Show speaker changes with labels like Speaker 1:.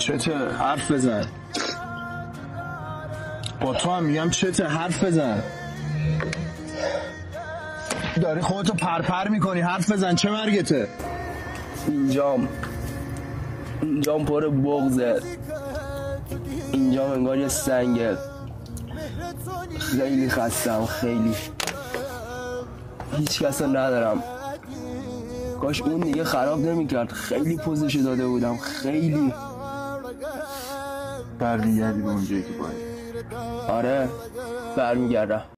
Speaker 1: چته حرف بزن. با تو هم میگم چته حرف بزن. داری خودتو پرپر میکنی، حرف بزن. چه مرگته؟
Speaker 2: اینجام پر بغضه، اینجام انگار یه سنگه. خیلی خستم، خیلی هیچ کس رو ندارم. کاش اون دیگه خراب نمیکرد، خیلی پوزشو داده بودم. خیلی
Speaker 1: برمیگردی به اونجایی که باید.
Speaker 2: آره برمیگردم.